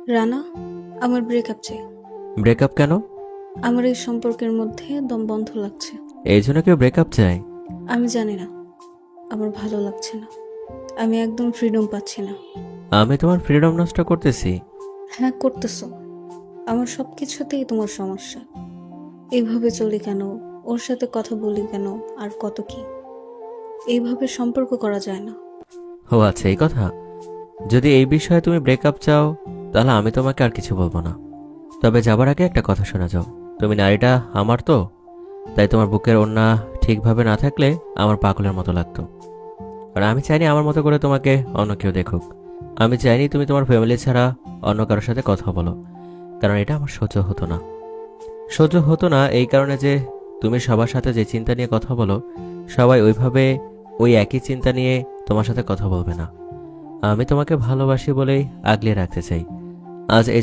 রানা, আমার ব্রেকআপ চাই। ব্রেকআপ কেন? আমার এই সম্পর্কের মধ্যে দম বন্ধ লাগছে। এই জন্য কেউ ব্রেকআপ চায়? আমি জানি না, আমার ভালো লাগছে না। আমি একদম ফ্রিডম পাচ্ছি না। আমি তোমার ফ্রিডম নষ্ট করতেছি? হ্যাঁ, করতেছো। আমার সব কিছুতেই তোমার সমস্যা। এইভাবে চলি কেন, ওর সাথে কথা বলি কেন, আর কত কি। এইভাবে সম্পর্ক করা যায় না। ও আচ্ছা, এই কথা। যদি এই বিষয়ে তুমি ব্রেকআপ চাও, তাহলে আমি তোমাকে আর কিছু বলবো না। তবে যাবার আগে একটা কথা শোনা যাও। তুমি নারীটা আমার তো, তাই তোমার বুকের ওড়না ঠিকভাবে না থাকলে আমার পাগলের মতো লাগতো। আর আমি চাইনি আমার মতো করে তোমাকে অন্য কেউ দেখুক। আমি চাইনি তুমি তোমার ফ্যামিলি ছাড়া অন্য কারোর সাথে কথা বলো, কারণ এটা আমার সহ্য হতো না। সহ্য হতো না এই কারণে যে তুমি সবার সাথে যে চিন্তা নিয়ে কথা বলো, সবাই ওইভাবে ওই একই চিন্তা নিয়ে তোমার সাথে কথা বলবে না। আমি তোমাকে ভালোবাসি বলেই আগলে রাখতে চাই। আজ এই